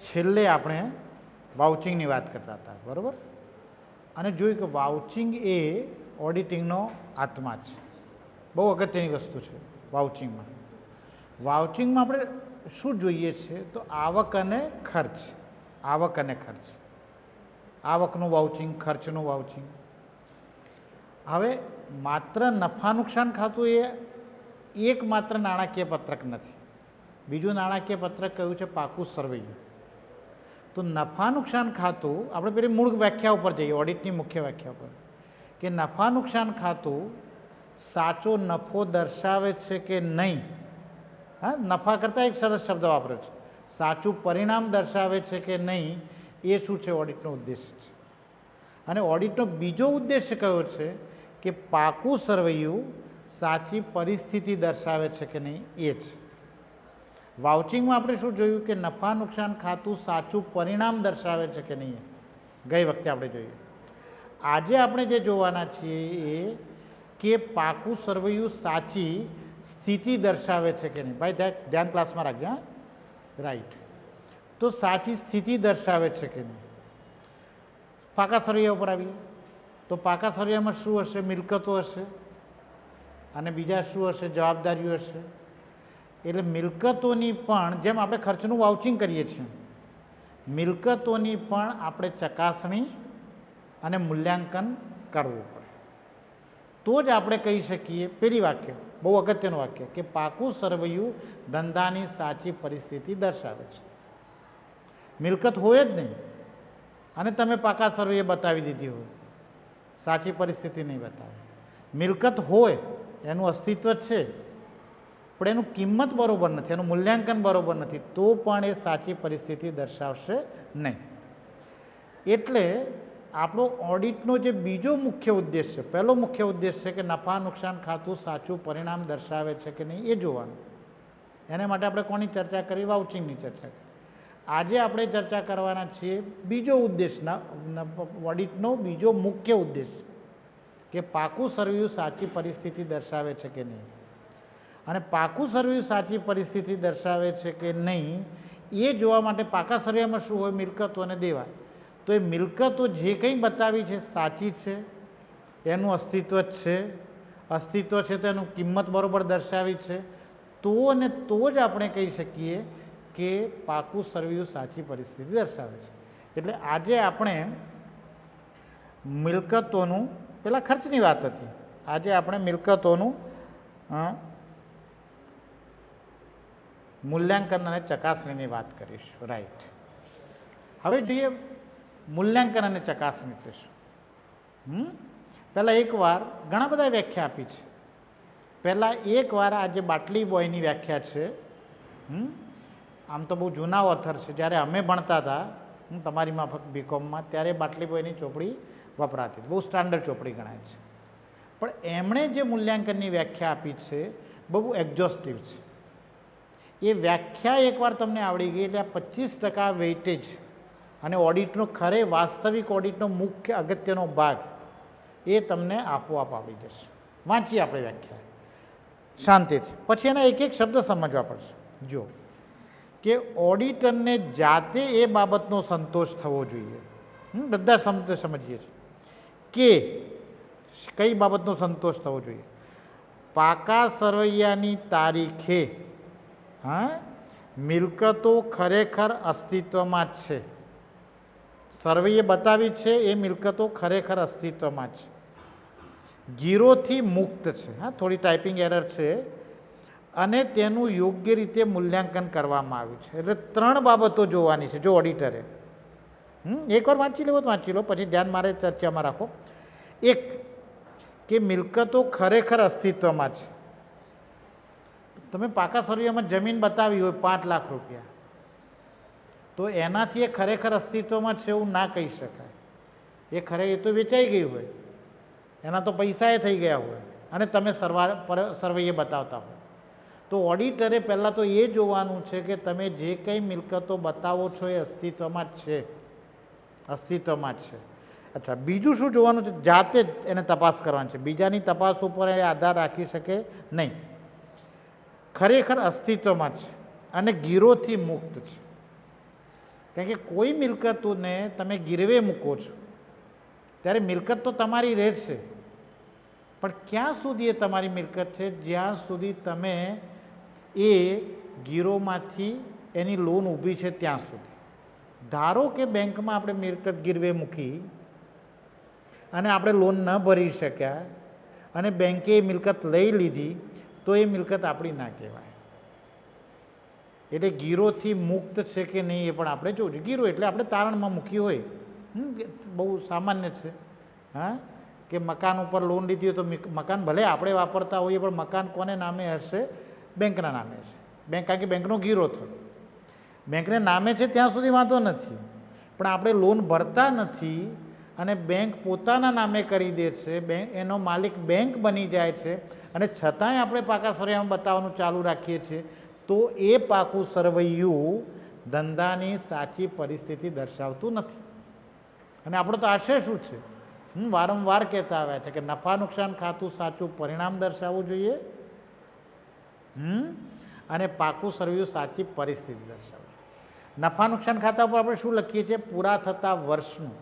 છેલ્લે આપણે વાઉચિંગની વાત કરતા હતા, બરાબર? અને જોયું કે વાઉચિંગ એ ઓડિટિંગનો આત્મા છે. બહુ અગત્યની વસ્તુ છે વાઉચિંગમાં. વાઉચિંગમાં આપણે શું જોઈએ છે? તો આવક અને ખર્ચ. આવક અને ખર્ચ. આવકનું વાઉચિંગ, ખર્ચનું વાઉચિંગ. હવે માત્ર નફા નુકસાન ખાતું એ એકમાત્ર નાણાકીય પત્રક નથી. બીજું નાણાકીય પત્રક કયું છે? પાકું સરવૈયું. તો નફા નુકસાન ખાતું, આપણે પેલી મૂળ વ્યાખ્યા ઉપર જઈએ, ઓડિટની મુખ્ય વ્યાખ્યા ઉપર, કે નફા નુકસાન ખાતું સાચો નફો દર્શાવે છે કે નહીં. હા, નફા કરતાં એક સરસ શબ્દ વાપર્યો છે, સાચું પરિણામ દર્શાવે છે કે નહીં. એ શું છે? ઓડિટનો ઉદ્દેશ છે. અને ઓડિટનો બીજો ઉદ્દેશ કયો છે? કે પાકું સરવૈયું સાચી પરિસ્થિતિ દર્શાવે છે કે નહીં, એ છે. વાઉચિંગમાં આપણે શું જોયું? કે નફા નુકસાન ખાતું સાચું પરિણામ દર્શાવે છે કે નહીં, ગઈ વખતે આપણે જોઈએ. આજે આપણે જે જોવાના છીએ એ કે પાકું સરવૈયું સાચી સ્થિતિ દર્શાવે છે કે નહીં. ભાઈ ધ્યાન ક્લાસમાં રાખજો. હા, રાઈટ. તો સાચી સ્થિતિ દર્શાવે છે કે નહીં. પાકા સરવૈયા ઉપર આવીએ તો પાકા સરવૈયામાં શું હશે? મિલકતો હશે, અને બીજા શું હશે? જવાબદારીઓ હશે. એટલે મિલકતોની પણ, જેમ આપણે ખર્ચનું વાઉચિંગ કરીએ છીએ, મિલકતોની પણ આપણે ચકાસણી અને મૂલ્યાંકન કરવું પડે. તો જ આપણે કહી શકીએ, પેલી વાક્ય બહુ અગત્યનું વાક્ય, કે પાકું સરવૈયું ધંધાની સાચી પરિસ્થિતિ દર્શાવે છે. મિલકત હોય જ નહીં અને તમે પાકા સરવૈયે બતાવી દીધી હોય, સાચી પરિસ્થિતિ નહીં બતાવે. મિલકત હોય, એનું અસ્તિત્વ છે, પણ એનું કિંમત બરાબર નથી, એનું મૂલ્યાંકન બરાબર નથી, તો પણ એ સાચી પરિસ્થિતિ દર્શાવશે નહીં. એટલે આપણો ઓડિટનો જે બીજો મુખ્ય ઉદ્દેશ છે, પહેલો મુખ્ય ઉદ્દેશ છે કે નફા નુકસાન ખાતું સાચું પરિણામ દર્શાવે છે કે નહીં, એ જોવાનું. એને માટે આપણે કોની ચર્ચા કરી? વાઉચિંગની ચર્ચા કરી. આજે આપણે ચર્ચા કરવાના છીએ બીજો ઉદ્દેશ, ઓડિટનો બીજો મુખ્ય ઉદ્દેશ, કે પાકું સરવૈયું સાચી પરિસ્થિતિ દર્શાવે છે કે નહીં. અને પાકું સરવૈયું સાચી પરિસ્થિતિ દર્શાવે છે કે નહીં, એ જોવા માટે પાકા સરવૈયામાં શું હોય? મિલકતો અને દેવા. તો એ મિલકતો જે કંઈ બતાવી છે સાચી છે, એનું અસ્તિત્વ છે, અસ્તિત્વ છે તો એનું કિંમત બરાબર દર્શાવી છે, તો અને તો જ આપણે કહી શકીએ કે પાકું સરવૈયું સાચી પરિસ્થિતિ દર્શાવે છે. એટલે આજે આપણે મિલકતોનું, પેલા ખર્ચની વાત હતી, આજે આપણે મિલકતોનું મૂલ્યાંકન અને ચકાસણીની વાત કરીશું. રાઈટ. હવે જોઈએ મૂલ્યાંકન અને ચકાસણી એટલે શું. પહેલાં એકવાર ઘણા બધા વ્યાખ્યા આપી છે. પહેલાં એકવાર આ જે બાટલી બોયની વ્યાખ્યા છે, આમ તો બહુ જૂના ઓથર છે, જ્યારે અમે ભણતા હતા, તમારી માફક બીકોમમાં, ત્યારે બાટલી બોયની ચોપડી વપરાતી હતી, બહુ સ્ટાન્ડર્ડ ચોપડી ગણાય છે. પણ એમણે જે મૂલ્યાંકનની વ્યાખ્યા આપી છે બહુ એક્ઝોસ્ટિવ છે. એ વ્યાખ્યા એકવાર તમને આવડી ગઈ એટલે આ 25% વેઇટેજ અને ઓડિટનો વાસ્તવિક ઓડિટનો મુખ્ય અગત્યનો ભાગ એ તમને આપોઆપ આવડી જશે. વાંચીએ આપણે વ્યાખ્યા શાંતિથી, પછી એના એક એક શબ્દ સમજવા પડશે. જો કે ઓડિટરને જાતે એ બાબતનો સંતોષ થવો જોઈએ. બધા સમજીએ છીએ કે કઈ બાબતનો સંતોષ થવો જોઈએ? પાકા સરવૈયાની તારીખે મિલકતો ખરેખર અસ્તિત્વમાં જ છે. સરવૈયે બતાવી છે એ મિલકતો ખરેખર અસ્તિત્વમાં છે, ગીરોથી મુક્ત છે. હા, થોડી ટાઈપિંગ એરર છે. અને તેનું યોગ્ય રીતે મૂલ્યાંકન કરવામાં આવ્યું છે. એટલે 3 બાબતો જોવાની છે જો ઓડિટરે. એકવાર વાંચી લેવો તો વાંચી લો, પછી ધ્યાન મારે ચર્ચામાં રાખો. એક, કે મિલકતો ખરેખર અસ્તિત્વમાં છે. તમે પાકા સરવૈયામાં જમીન બતાવી હોય 5 લાખ રૂપિયા, તો એનાથી એ ખરેખર અસ્તિત્વમાં છે એવું ના કહી શકાય. એ તો વેચાઈ ગઈ હોય, એના તો પૈસા થઈ ગયા હોય, અને તમે સરવૈયે બતાવતા હોય. તો ઓડિટરે પહેલાં તો એ જોવાનું છે કે તમે જે કંઈ મિલકતો બતાવો છો એ અસ્તિત્વમાં જ છે, અસ્તિત્વમાં જ છે. અચ્છા, બીજું શું જોવાનું છે? જાતે જ એને તપાસ કરવાની છે, બીજાની તપાસ ઉપર એ આધાર રાખી શકે નહીં. ખરેખર અસ્તિત્વમાં છે અને ગીરોથી મુક્ત છે. કારણ કે કોઈ મિલકતોને તમે ગીરવે મૂકો છો ત્યારે મિલકત તો તમારી રહેશે, પણ ક્યાં સુધી એ તમારી મિલકત છે? જ્યાં સુધી તમે એ ગીરોમાંથી એની લોન ઊભી છે ત્યાં સુધી. ધારો કે બેંકમાં આપણે મિલકત ગીરવે મૂકી અને આપણે લોન ન ભરી શક્યા અને બેંકે એ મિલકત લઈ લીધી, તો એ મિલકત આપણી ના કહેવાય. એટલે ગીરોથી મુક્ત છે કે નહીં એ પણ આપણે જોવું જોઈએ. ગીરો એટલે આપણે તારણમાં મૂકી હોય, બહુ સામાન્ય છે. હા, કે મકાન ઉપર લોન લીધી હોય તો મકાન ભલે આપણે વાપરતા હોઈએ, પણ મકાન કોને નામે હશે? બેંકના નામે હશે. કારણ કે બેંકનો ગીરો થયો. બેંકને નામે છે ત્યાં સુધી વાંધો નથી, પણ આપણે લોન ભરતા નથી અને બેંક પોતાના નામે કરી દે છે, એનો માલિક બેંક બની જાય છે, અને છતાંય આપણે પાકા સરવૈયામાં બતાવવાનું ચાલુ રાખીએ છીએ, તો એ પાકું સરવૈયું ધંધાની સાચી પરિસ્થિતિ દર્શાવતું નથી. અને આપણો તો આશય શું છે? વારંવાર કહેતા આવ્યા છે કે નફા નુકસાન ખાતું સાચું પરિણામ દર્શાવવું જોઈએ, અને પાકું સરવૈયું સાચી પરિસ્થિતિ દર્શાવવું. નફા નુકસાન ખાતા ઉપર આપણે શું લખીએ છીએ? પૂરા થતા વર્ષનું.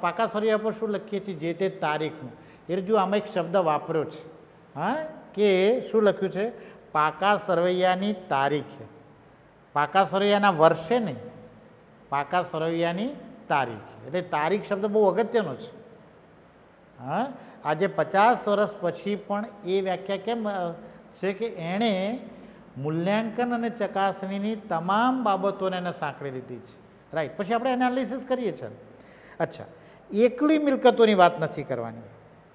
પાકા સરવૈયા પર શું લખીએ છીએ? જે તે તારીખનું. એ જો આમાં એક શબ્દ વાપર્યો છે, હા, કે શું લખ્યું છે? પાકા સરવૈયાની તારીખે. પાકા સરવૈયાના વર્ષે નહીં, પાકા સરવૈયાની તારીખ. એટલે તારીખ શબ્દ બહુ અગત્યનો છે. હા, આજે 50 વર્ષ પછી પણ એ વ્યાખ્યા કેમ છે કે એણે મૂલ્યાંકન અને ચકાસણીની તમામ બાબતોને એને સાંકળી લીધી છે. રાઈટ. પછી આપણે એનાલિસિસ કરીએ છીએ. અચ્છા, એકલી મિલકતોની વાત નથી કરવાની,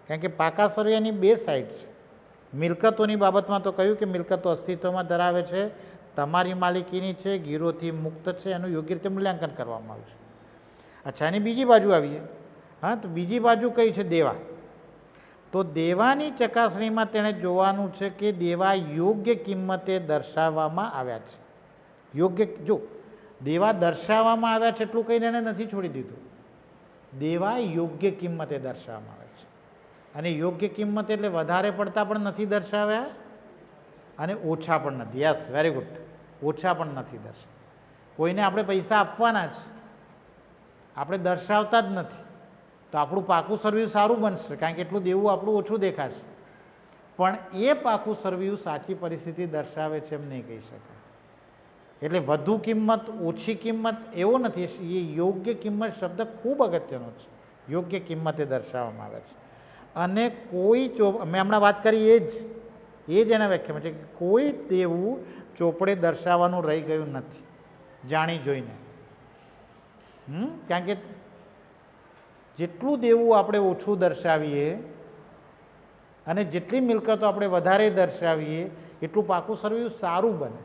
કારણ કે પાકા સરવૈયાની બે સાઈડ છે. મિલકતોની બાબતમાં તો કહ્યું કે મિલકતો અસ્તિત્વમાં ધરાવે છે, તમારી માલિકીની છે, ગીરોથી મુક્ત છે, એનું યોગ્ય રીતે મૂલ્યાંકન કરવામાં આવ્યું છે. અચ્છા, એની બીજી બાજુ આવીએ. હા, તો બીજી બાજુ કઈ છે? દેવા. તો દેવાની ચકાસણીમાં તેણે જોવાનું છે કે દેવા યોગ્ય કિંમતે દર્શાવવામાં આવ્યા છે. યોગ્ય, જો દેવા દર્શાવવામાં આવ્યા છે એટલું કહીને એણે નથી છોડી દીધું. દેવા યોગ્ય કિંમતે દર્શાવવામાં આવે છે, અને યોગ્ય કિંમત એટલે વધારે પડતા પણ નથી દર્શાવ્યા અને ઓછા પણ નથી. Yes, very good. ઓછા પણ નથી દર્શાવ્યા. કોઈને આપણે પૈસા આપવાના છે, આપણે દર્શાવતા જ નથી, તો આપણું પાકું સરવૈયું સારું બનશે, કારણ કે એટલું દેવું આપણું ઓછું દેખાશે. પણ એ પાકું સરવૈયું સાચી પરિસ્થિતિ દર્શાવે છે એમ નહીં કહી શકાય. એટલે વધુ કિંમત, ઓછી કિંમત એવો નથી. એ યોગ્ય કિંમત શબ્દ ખૂબ અગત્યનો છે. યોગ્ય કિંમતે દર્શાવવામાં આવે છે. અને કોઈ મેં હમણાં વાત કરી એ જ એના વ્યાખ્યામાં છે કે કોઈ દેવું ચોપડે દર્શાવવાનું રહી ગયું નથી, જાણી જોઈને. કારણ કે જેટલું દેવું આપણે ઓછું દર્શાવીએ અને જેટલી મિલકતો આપણે વધારે દર્શાવીએ એટલું પાકું સરવૈયું સારું બને.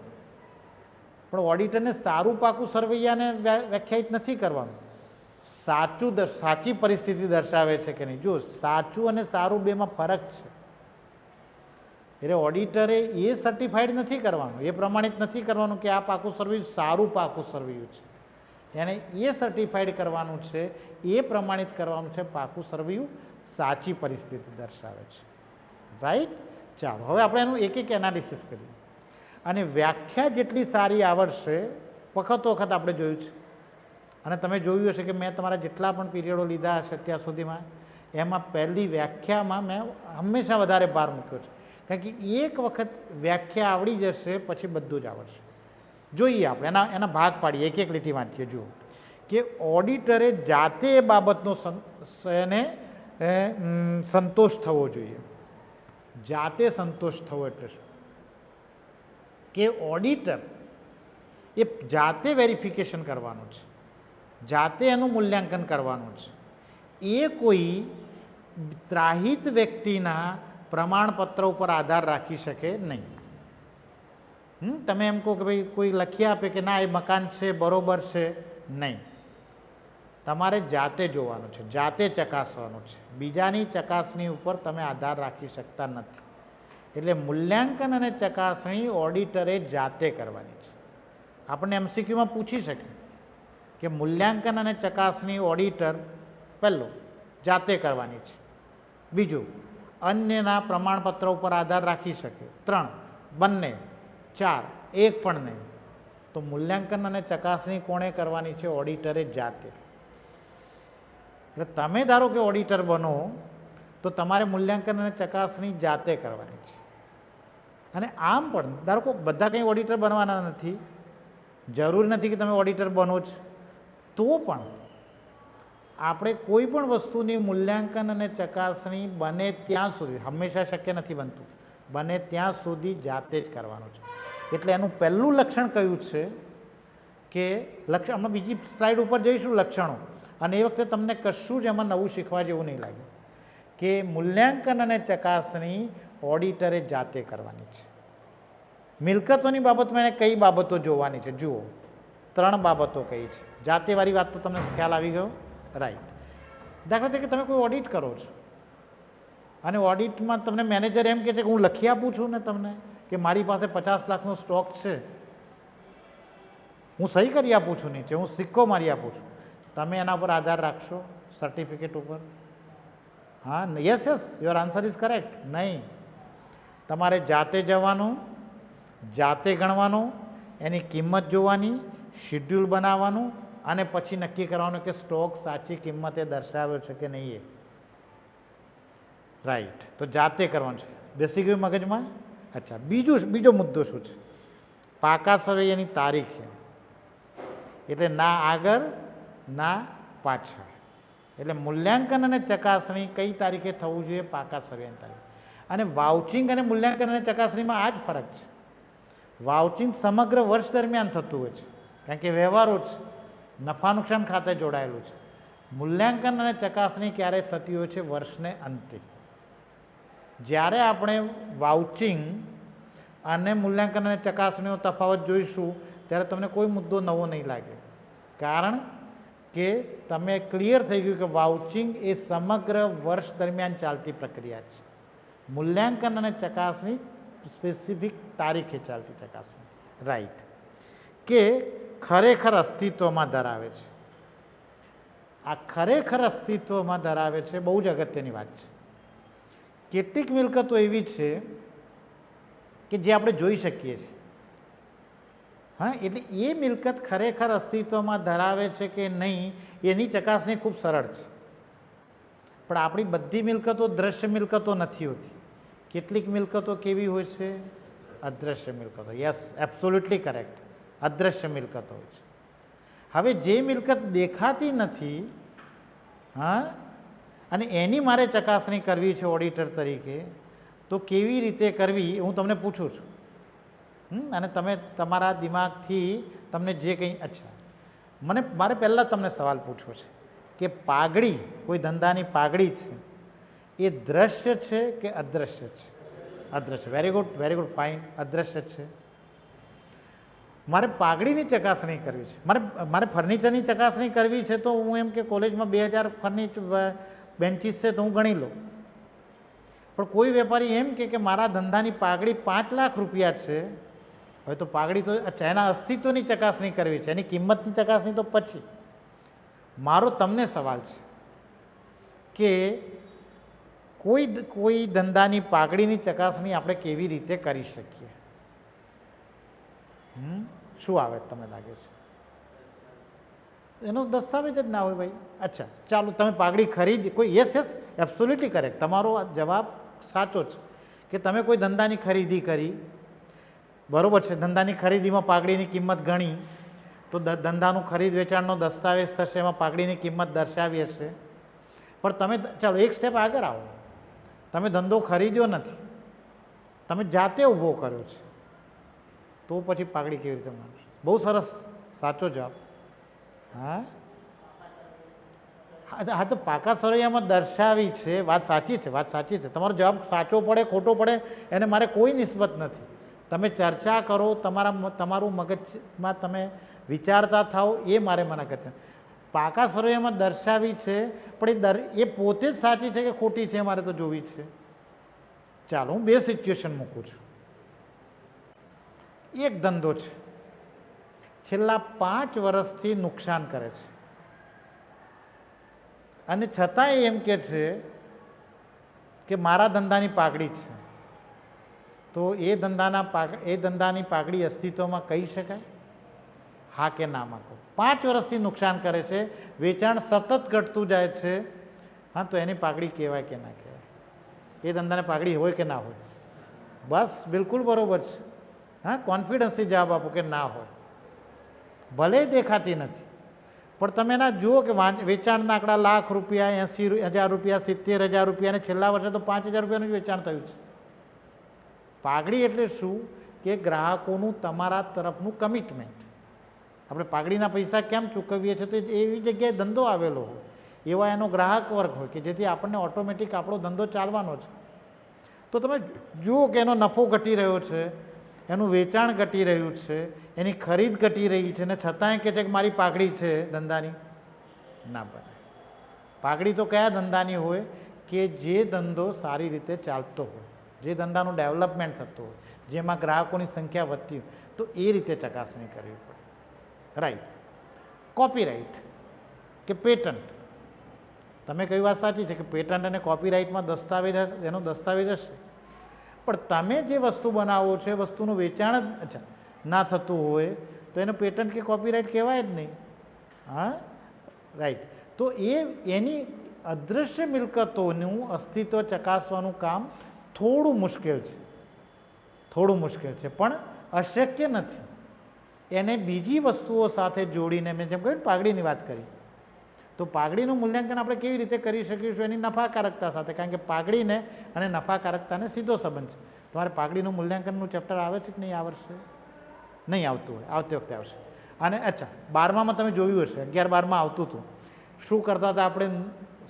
પણ ઓડિટરને સારું પાકું સરવૈયાને વ્યાખ્યાયિત નથી કરવાનું. સાચી પરિસ્થિતિ દર્શાવે છે કે નહીં. જો સાચું અને સારું બેમાં ફરક છે. એટલે ઓડિટરે એ સર્ટિફાઈડ નથી કરવાનું, એ પ્રમાણિત નથી કરવાનું કે આ પાકું સરવૈયું સારું પાકું સરવૈયું છે. એને એ સર્ટિફાઈડ કરવાનું છે, એ પ્રમાણિત કરવાનું છે પાકું સરવૈયું સાચી પરિસ્થિતિ દર્શાવે છે. રાઈટ. ચાલો, હવે આપણે એનું એક એક એનાલિસિસ કરીએ. અને વ્યાખ્યા જેટલી સારી આવડશે, વખત આપણે જોયું છે, અને તમે જોયું હશે કે મેં તમારા જેટલા પણ પીરિયડો લીધા હશે અત્યાર સુધીમાં, એમાં પહેલી વ્યાખ્યામાં મેં હંમેશા વધારે ભાર મૂક્યો છે. કારણ કે એક વખત વ્યાખ્યા આવડી જશે પછી બધું જ આવડશે. જોઈએ આપણે એના ભાગ પાડીએ, એક એક લીટી વાંચીએ. જુઓ કે ઓડિટરે જાતે એ બાબતનો એને સંતોષ થવો જોઈએ. જાતે સંતોષ થવો એટલે શું? કે ઓડિટર એ જાતે વેરિફિકેશન કરવાનું છે, જાતે એનું મૂલ્યાંકન કરવાનું છે. એ કોઈ ત્રાહિત વ્યક્તિના પ્રમાણપત્ર ઉપર આધાર રાખી શકે નહીં. તમે એમ કહો કે ભાઈ કોઈ લખી આપે કે ના એ મકાન છે, બરોબર છે, નહીં. તમારે જાતે જોવાનું છે, જાતે ચકાસવાનું છે. બીજાની ચકાસણી ઉપર તમે આધાર રાખી શકતા નથી. એટલે મૂલ્યાંકન અને ચકાસણી ઓડિટરે જાતે કરવાની છે. આપણને MCQમાં પૂછી શકે કે મૂલ્યાંકન અને ચકાસણી ઓડિટર પહેલું જાતે કરવાની છે, બીજું અન્યના પ્રમાણપત્ર ઉપર આધાર રાખી શકે, 3 બંને, 4 એક પણ નહીં. તો મૂલ્યાંકન અને ચકાસણી કોણે કરવાની છે? ઓડિટરે જાતે. એટલે તમે ધારો કે ઓડિટર બનો તો તમારે મૂલ્યાંકન અને ચકાસણી જાતે કરવાની છે. અને આમ પણ ધારો કે બધા કંઈ ઓડિટર બનવાના નથી, જરૂર નથી કે તમે ઓડિટર બનો જ, તો પણ આપણે કોઈ પણ વસ્તુની મૂલ્યાંકન અને ચકાસણી બને ત્યાં સુધી, હંમેશા શક્ય નથી બનતું, બને ત્યાં સુધી જાતે જ કરવાનું છે. એટલે એનું પહેલું લક્ષણ કયું છે કે લક્ષણ, અમે બીજી સ્લાઇડ ઉપર જઈશું લક્ષણો, અને એ વખતે તમને કશું જ એમાં નવું શીખવા જેવું નહીં લાગે કે મૂલ્યાંકન અને ચકાસણી ઓડિટરે જાતે કરવાની છે. મિલકતોની બાબતમાં એને કઈ બાબતો જોવાની છે? જુઓ, 3 બાબતો કઈ છે. જાતેવાળી વાત તો તમને ખ્યાલ આવી ગયો, રાઈટ. દાખલા તરીકે તમે કોઈ ઓડિટ કરો છો અને ઓડિટમાં તમને મેનેજર એમ કહે છે કે હું લખી આપું છું ને તમને કે મારી પાસે 50 લાખનો સ્ટોક છે, હું સહી કરી આપું છું, નીચે હું સિક્કો મારી આપું છું, તમે એના પર આધાર રાખશો સર્ટિફિકેટ ઉપર? હા, yes yes, your answer is correct. નહીં, તમારે જાતે જવાનું, જાતે ગણવાનું, એની કિંમત જોવાની, શિડ્યુલ બનાવવાનું, અને પછી નક્કી કરવાનું કે સ્ટોક સાચી કિંમતે દર્શાવ્યો છે કે નહીં. એ રાઈટ, તો જાતે કરવાનું છે. બેસી ગયું મગજમાં? અચ્છા, બીજો મુદ્દો શું છે? પાકા સર્વેની તારીખ છે, એટલે ના આગળ ના પાછળ. એટલે મૂલ્યાંકન અને ચકાસણી કઈ તારીખે થવું જોઈએ? પાકા સર્વેની તારીખ. અને વાઉચિંગ અને મૂલ્યાંકન અને ચકાસણીમાં આ જ ફરક છે. વાઉચિંગ સમગ્ર વર્ષ દરમિયાન થતું હોય છે, કારણ કે વ્યવહારો છે, નફા નુકસાન ખાતે જોડાયેલું છે. મૂલ્યાંકન અને ચકાસણી ક્યારે થતી હોય છે? વર્ષને અંતે. જ્યારે આપણે વાઉચિંગ અને મૂલ્યાંકન અને ચકાસણીનો તફાવત જોઈશું ત્યારે તમને કોઈ મુદ્દો નવો નહીં લાગે, કારણ કે તમે ક્લિયર થઈ ગયું કે વાઉચિંગ એ સમગ્ર વર્ષ દરમિયાન ચાલતી પ્રક્રિયા છે. મૂલ્યાંકન અને ચકાસણી સ્પેસિફિક તારીખે ચાલતી ચકાસણી. રાઈટ, કે ખરેખર અસ્તિત્વમાં ધરાવે છે. આ ખરેખર અસ્તિત્વમાં ધરાવે છે, બહુ જ અગત્યની વાત છે. કેટલીક મિલકતો એવી છે કે જે આપણે જોઈ શકીએ છીએ. હા, એટલે એ મિલકત ખરેખર અસ્તિત્વમાં ધરાવે છે કે નહીં એની ચકાસણી ખૂબ સરળ છે. પણ આપણી બધી મિલકતો દ્રશ્ય મિલકતો નથી હોતી. કેટલીક મિલકતો કેવી હોય છે? અદ્રશ્ય મિલકતો. યસ, એબ્સોલ્યુટલી કરેક્ટ, અદ્રશ્ય મિલકતો હોય છે. હવે જે મિલકત દેખાતી નથી, હા, અને એની મારે ચકાસણી કરવી છે ઓડિટર તરીકે, તો કેવી રીતે કરવી હું તમને પૂછું છું. અને તમે તમારા દિમાગથી તમને જે કંઈ, અચ્છા, મારે પહેલાં તમને સવાલ પૂછવો છે કે પાઘડી, કોઈ ધંધાની પાઘડી છે, એ દ્રશ્ય છે કે અદ્રશ્ય છે? અદ્રશ્ય. Very good, very good, fine, અદ્રશ્ય છે. મારે પાઘડીની ચકાસણી કરવી છે, મારે ફર્નિચરની ચકાસણી કરવી છે, તો હું એમ કે કોલેજમાં 2000 ફર્નિચર બેન્ચીસ છે તો હું ગણી લઉં. પણ કોઈ વેપારી એમ કે મારા ધંધાની પાઘડી 5 લાખ રૂપિયા છે, હવે તો પાઘડી તો, અચ્છા, એના અસ્તિત્વની ચકાસણી કરવી છે, એની કિંમતની ચકાસણી તો પછી. મારો તમને સવાલ છે કે કોઈ ધંધાની પાઘડીની ચકાસણી આપણે કેવી રીતે કરી શકીએ? શું આવે તમને લાગે છે? એનો દસ્તાવેજ જ ના હોય ભાઈ. અચ્છા, ચાલો, તમે પાઘડી ખરીદી, કોઈ, યસ યસ, એબ્સોલ્યુટલી કરેક્ટ, તમારો જવાબ સાચો છે કે તમે કોઈ ધંધાની ખરીદી કરી, બરાબર છે, ધંધાની ખરીદીમાં પાઘડીની કિંમત ગણી, તો ધંધાનું ખરીદ વેચાણનો દસ્તાવેજ થશે, એમાં પાઘડીની કિંમત દર્શાવી હશે. પણ તમે, ચાલો એક સ્ટેપ આગળ આવો, તમે ધંધો ખરીદ્યો નથી, તમે જાતે ઊભો કર્યો છે, તો પછી પાઘડી કેવી રીતે માનશો? બહુ સરસ, સાચો જવાબ. હા હા, તો પાકા સરવૈયામાં દર્શાવી છે, વાત સાચી છે, વાત સાચી છે. તમારો જવાબ સાચો પડે ખોટો પડે એને મારે કોઈ નિસ્બત નથી. તમે ચર્ચા કરો, તમારું મગજમાં તમે વિચારતા થાઓ, એ મારે મને કહે છે. પાકા સરવૈયામાં દર્શાવી છે, પણ એ પોતે જ સાચી છે કે ખોટી છે મારે તો જોવી છે. ચાલો, હું 2 સિચ્યુએશન મૂકું છું. એક ધંધો છે, છેલ્લા 5 વર્ષથી નુકસાન કરે છે, અને છતાંય એમ કે છે કે મારા ધંધાની પાઘડી છે, તો એ ધંધાની પાઘડી અસ્તિત્વમાં કહી શકાય? હા કે નામાં કહો. 5 વર્ષથી નુકસાન કરે છે, વેચાણ સતત ઘટતું જાય છે, હા, તો એની પાઘડી કહેવાય કે ના કહેવાય? એ ધંધાને પાઘડી હોય કે ના હોય? બસ બિલકુલ બરાબર છે. હા, કોન્ફિડન્સથી જવાબ આપો કે ના હોય. ભલે દેખાતી નથી, પણ તમે ના જુઓ કે વેચાણના આંકડા લાખ રૂપિયા, 80,000 રૂપિયા, 70,000 રૂપિયા, અને છેલ્લા વર્ષે તો 5,000 રૂપિયાનું જ વેચાણ થયું છે. પાઘડી એટલે શું? કે ગ્રાહકોનું તમારા તરફનું કમિટમેન્ટ. આપણે પાઘડીના પૈસા કેમ ચૂકવીએ છીએ? તો એવી જગ્યાએ ધંધો આવેલો હોય, એવા એનો ગ્રાહક વર્ગ હોય કે જેથી આપણને ઓટોમેટિક આપણો ધંધો ચાલવાનો છે. તો તમે જુઓ કે એનો નફો ઘટી રહ્યો છે, એનું વેચાણ ઘટી રહ્યું છે, એની ખરીદ ઘટી રહી છે, ને છતાંય કહે છે કે મારી પાઘડી છે ધંધાની. ના બને. પાઘડી તો કયા ધંધાની હોય? કે જે ધંધો સારી રીતે ચાલતો હોય, જે ધંધાનું ડેવલપમેન્ટ થતું હોય, જેમાં ગ્રાહકોની સંખ્યા વધતી હોય, તો એ રીતે ચકાસણી કરવી પડે. રાઈટ. કોપીરાઇટ કે પેટન્ટ, તમે કઈ વાત સાચી છે કે પેટન્ટ અને કોપીરાઇટમાં દસ્તાવેજ એનો દસ્તાવેજ હશે, પણ તમે જે વસ્તુ બનાવો છો એ વસ્તુનું વેચાણ જ ના થતું હોય તો એનો પેટન્ટ કે કોપીરાઇટ કહેવાય જ નહીં. હા, રાઈટ. તો એની અદૃશ્ય મિલકતોનું અસ્તિત્વ ચકાસવાનું કામ થોડું મુશ્કેલ છે, પણ અશક્ય નથી. એને બીજી વસ્તુઓ સાથે જોડીને, મેં જેમ કહ્યું પાઘડીની વાત કરી, તો પાઘડીનું મૂલ્યાંકન આપણે કેવી રીતે કરી શકીશું? એની નફાકારકતા સાથે, કારણ કે પાઘડીને અને નફાકારકતાને સીધો સંબંધ છે. તમારે પાઘડીનું મૂલ્યાંકનનું ચેપ્ટર આવે છે કે નહીં આ વર્ષે? નહીં આવતું હોય, આવતી વખતે આવશે. અને અચ્છા, 12માં તમે જોયું હશે, 11-12માં આવતું હતું. શું કરતા હતા આપણે?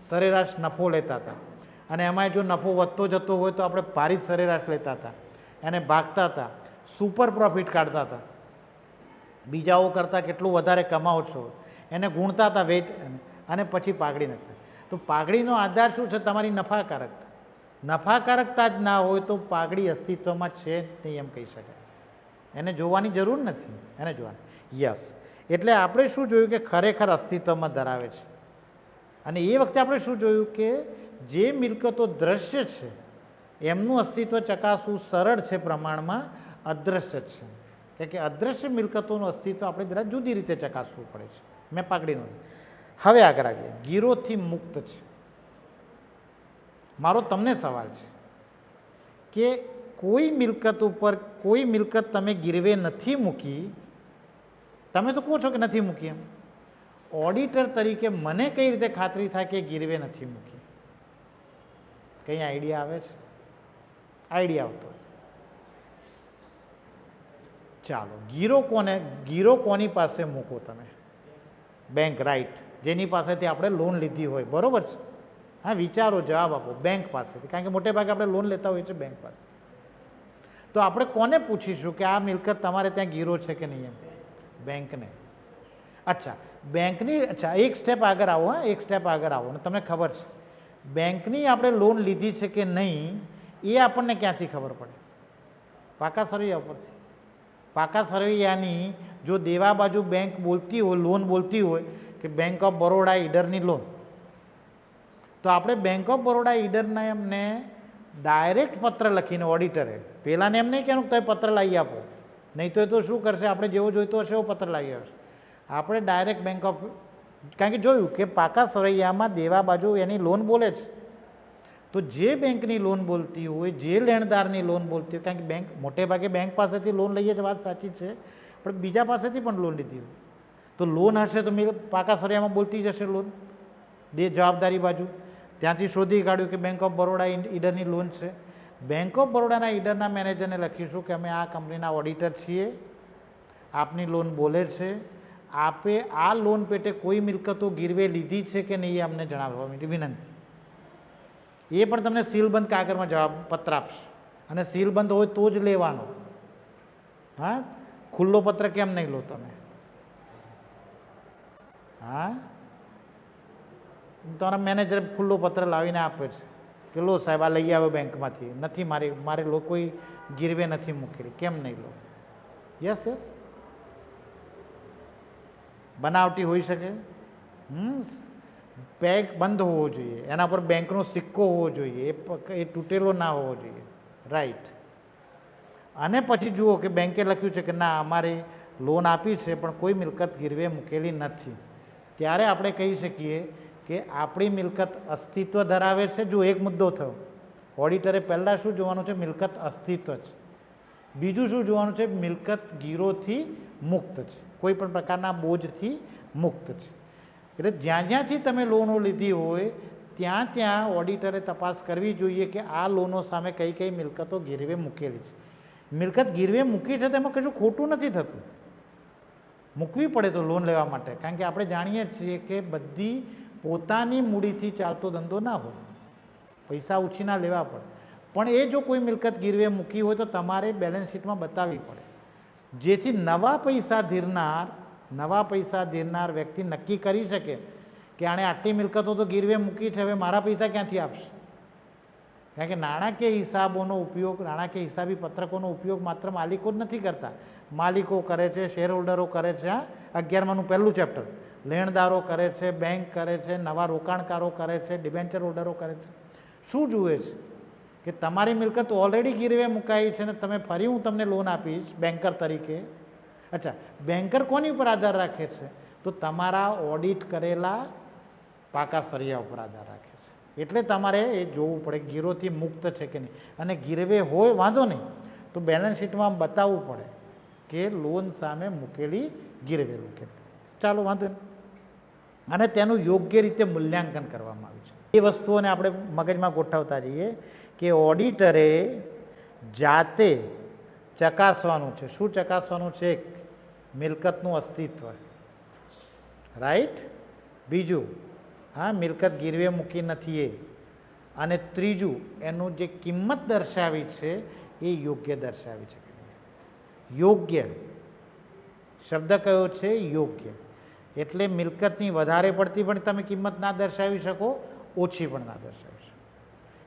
સરેરાશ નફો લેતા હતા, અને એમાં જો નફો વધતો જતો હોય તો આપણે ભારિત સરેરાશ લેતા હતા, એને ભાગતા હતા, સુપર પ્રોફિટ કાઢતા હતા, બીજાઓ કરતાં કેટલું વધારે કમાવો છો એને ગુણતા હતા વેટ, અને પછી પાઘડી નથી. તો પાઘડીનો આધાર શું છે? તમારી નફાકારકતા. નફાકારકતા જ ના હોય તો પાઘડી અસ્તિત્વમાં છે નહીં એમ કહી શકાય. એને જોવાની જરૂર નથી, એને જોવાની. યસ. એટલે આપણે શું જોયું કે ખરેખર અસ્તિત્વમાં ધરાવે છે. અને એ વખતે આપણે શું જોયું કે જે મિલકતો દ્રશ્ય છે એમનું અસ્તિત્વ ચકાસવું સરળ છે, પ્રમાણમાં અદૃશ્ય છે. કે અદૃશ્ય મિલકતોનું અસ્તિત્વ આપણે જરા જુદી રીતે ચકાસવું પડે છે. મેં પાઘડીનું. હવે આગળ આવીએ. ગીરોથી મુક્ત છે. મારો તમને સવાલ છે કે કોઈ મિલકત ઉપર કોઈ મિલકત તમે ગીરવે નથી મૂકી, તમે તો કહો છો કે નથી મૂકી, એમ ઓડિટર તરીકે મને કઈ રીતે ખાતરી થાય કે ગીરવે નથી મૂકી? કંઈ આઈડિયા આવે છે? આઈડિયા આવતો છે? ચાલો, ગીરો કોની પાસે મૂકો તમે? બેંક. રાઈટ. જેની પાસેથી આપણે લોન લીધી હોય, બરોબર છે? હા, વિચારો, જવાબ આપો. બેંક પાસેથી, કારણ કે મોટે ભાગે આપણે લોન લેતા હોઈએ છીએ બેંક પાસે. તો આપણે કોને પૂછીશું કે આ મિલકત તમારે ત્યાં ગીરો છે કે નહીં? એમ બેંકને. અચ્છા, બેંકની. અચ્છા, એક સ્ટેપ આગળ આવો. હા, એક સ્ટેપ આગળ આવો. અને તમને ખબર છે બેંકની આપણે લોન લીધી છે કે નહીં એ આપણને ક્યાંથી ખબર પડે? પાકા સરવૈયા ઉપરથી. પાકા સરવૈયાની જો દેવા બાજુ બેંક બોલતી હોય, લોન બોલતી હોય કે બેંક ઓફ બરોડા ઈડરની લોન, તો આપણે બેંક ઓફ બરોડા ઈડરના એમને ડાયરેક્ટ પત્ર લખીને ઓડિટરે, પહેલાંને એમ નહીં કહેવાનું તમે પત્ર લાવી આપો, નહીં તો એ તો શું કરશે? આપણે જેવો જોઈતો હશે એવો પત્ર લાવી આવશે. આપણે ડાયરેક્ટ બેંક ઓફ, કારણ કે જોયું કે પાકા સરવૈયામાં દેવા બાજુ એની લોન બોલે છે, તો જે બેંકની લોન બોલતી હોય, જે લેણદારની લોન બોલતી હોય, કારણ કે બેંક મોટે ભાગે બેંક પાસેથી લોન લઈએ છે, વાત સાચી છે, પણ બીજા પાસેથી પણ લોન લીધી હોય, તો લોન હશે તો પાકા સરવૈયામાં બોલતી જ હશે લોન, જવાબદારી બાજુ. ત્યાંથી શોધી કાઢ્યું કે બેંક ઓફ બરોડા ઈડરની લોન છે. બેંક ઓફ બરોડાના ઈડરના મેનેજરને લખીશું કે અમે આ કંપનીના ઓડિટર છીએ, આપની લોન બોલે છે, આપે આ લોન પેટે કોઈ મિલકતો ગીરવે લીધી છે કે નહીં એ અમને જણાવવા વિનંતી. એ પણ તમને સીલબંધ કાગળમાં જવાબ પત્ર આપશે, અને સીલબંધ હોય તો જ લેવાનો. હા, ખુલ્લો પત્ર કેમ નહીં લો તમે? હા, તમારા મેનેજરે ખુલ્લો પત્ર લાવીને આપે છે કે લો સાહેબ, આ લઈ આવ્યો બેંકમાંથી, નથી મારે કોઈ ગીરવે નથી મૂકેલી, કેમ નહીં લો? Yes yes. બનાવટી હોઈ શકે, પેગ બંધ હોવો જોઈએ, એના પર બેંકનો સિક્કો હોવો જોઈએ, એ તૂટેલો ના હોવો જોઈએ. રાઈટ. અને પછી જુઓ કે બેંકે લખ્યું છે કે ના, અમારી લોન આપી છે પણ કોઈ મિલકત ગીરવે મૂકેલી નથી, ત્યારે આપણે કહી શકીએ કે આપણી મિલકત અસ્તિત્વ ધરાવે છે. જો એક મુદ્દો થયો, ઓડિટરે પહેલાં શું જોવાનું છે? મિલકત અસ્તિત્વ છે. બીજું શું જોવાનું છે? મિલકત ગીરોથી મુક્ત છે, કોઈ પણ પ્રકારના બોજથી મુક્ત છે. એટલે જ્યાં જ્યાંથી તમે લોનો લીધી હોય ત્યાં ત્યાં ઓડિટરે તપાસ કરવી જોઈએ કે આ લોનો સામે કઈ કઈ મિલકતો ગીરવે મૂકેલી છે. મિલકત ગીરવે મૂકી છે તો એમાં કશું ખોટું નથી થતું, મૂકવી પડે તો લોન લેવા માટે, કારણ કે આપણે જાણીએ છીએ કે બધી પોતાની મૂડીથી ચાલતો ધંધો ના હોય, પૈસા ઉછીના લેવા પડે. પણ એ જો કોઈ મિલકત ગીરવે મૂકી હોય તો તમારે બેલેન્સ શીટમાં બતાવવી પડે, જેથી નવા પૈસા ધીરનાર વ્યક્તિ નક્કી કરી શકે કે આણે આટલી મિલકતો તો ગીરવે મૂકી છે, હવે મારા પૈસા ક્યાંથી આપશે. કારણ કે નાણાકીય હિસાબોનો ઉપયોગ, નાણાકીય હિસાબી પત્રકોનો ઉપયોગ માત્ર માલિકો જ નથી કરતા, માલિકો કરે છે, શેર હોલ્ડરો કરે છે. 11માનું પહેલું ચેપ્ટર, લેણદારો કરે છે, બેંક કરે છે, નવા રોકાણકારો કરે છે, ડિબેન્ચર હોલ્ડરો કરે છે. શું જુએ છે કે તમારી મિલકત ઓલરેડી ગીરવે મુકાઈ છે ને તમે ફરી હું તમને લોન આપીશ બેન્કર તરીકે. અચ્છા, બેન્કર કોની ઉપર આધાર રાખે છે? તો તમારા ઓડિટ કરેલા પાકા સરિયા ઉપર આધાર રાખે છે. એટલે તમારે એ જોવું પડે ગીરોથી મુક્ત છે કે નહીં, અને ગીરવે હોય વાંધો નહીં તો બેલેન્સ શીટમાં બતાવવું પડે કે લોન સામે મૂકેલી ગીરવે મૂકેલી. ચાલો વાંધો નહીં. અને તેનું યોગ્ય રીતે મૂલ્યાંકન કરવામાં આવ્યું છે. એ વસ્તુઓને આપણે મગજમાં ગોઠવતા જઈએ કે ઓડિટરે જાતે ચકાસવાનું છે. શું ચકાસવાનું છે? મિલકતનું અસ્તિત્વ, રાઈટ. બીજું, હા, મિલકત ગીરવે મૂકી નથી એ. અને ત્રીજું, એનું જે કિંમત દર્શાવી છે એ યોગ્ય દર્શાવી છે. યોગ્ય શબ્દ કયો છે? યોગ્ય. એટલે મિલકતની વધારે પડતી પણ તમે કિંમત ના દર્શાવી શકો, ઓછી પણ ના દર્શાવી શકો.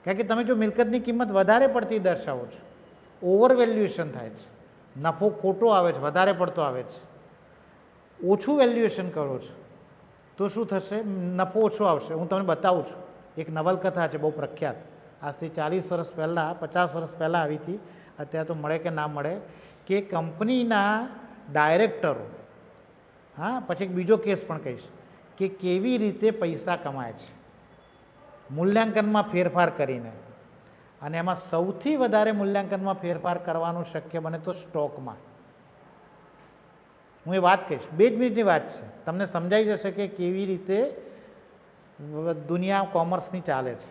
કારણ કે તમે જો મિલકતની કિંમત વધારે પડતી દર્શાવો છો, ઓવર વેલ્યુએશન થાય છે, નફો ખોટો આવે છે, વધારે પડતો આવે છે. ઓછું વેલ્યુએશન કરો છો તો શું થશે? નફો ઓછો આવશે. હું તમને બતાવું છું. એક નવલકથા છે બહુ પ્રખ્યાત, આજથી 40 વર્ષ પહેલાં, 50 વર્ષ પહેલાં આવી હતી, અત્યારે તો મળે કે ના મળે, કે કંપનીના ડાયરેક્ટરો, હા, પછી એક બીજો કેસ પણ કહીશ કે કેવી રીતે પૈસા કમાય છે મૂલ્યાંકનમાં ફેરફાર કરીને. અને એમાં સૌથી વધારે મૂલ્યાંકનમાં ફેરફાર કરવાનું શક્ય બને તો સ્ટોકમાં. હું એ વાત કહીશ, 2 જ મિનિટની વાત છે, તમને સમજાઈ જશે કે કેવી રીતે દુનિયા કોમર્સની ચાલે છે.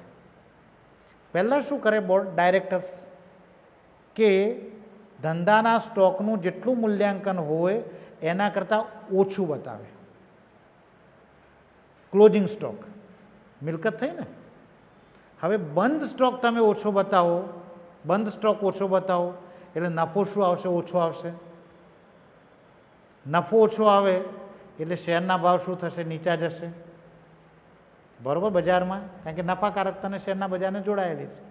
પહેલાં શું કરે બોર્ડ ડાયરેક્ટર્સ કે ધંધાના સ્ટોકનું જેટલું મૂલ્યાંકન હોય એના કરતાં ઓછું બતાવે. ક્લોઝિંગ સ્ટોક મિલકત થઈ ને. હવે બંધ સ્ટોક તમે ઓછો બતાવો, બંધ સ્ટોક ઓછો બતાવો એટલે નફો શું આવશે? ઓછો આવશે. નફો ઓછો આવે એટલે શેરના ભાવ શું થશે? નીચા જશે. બરાબર, બજારમાં, કારણ કે નફાકારકતાને શેરના બજારને જોડાયેલી છે.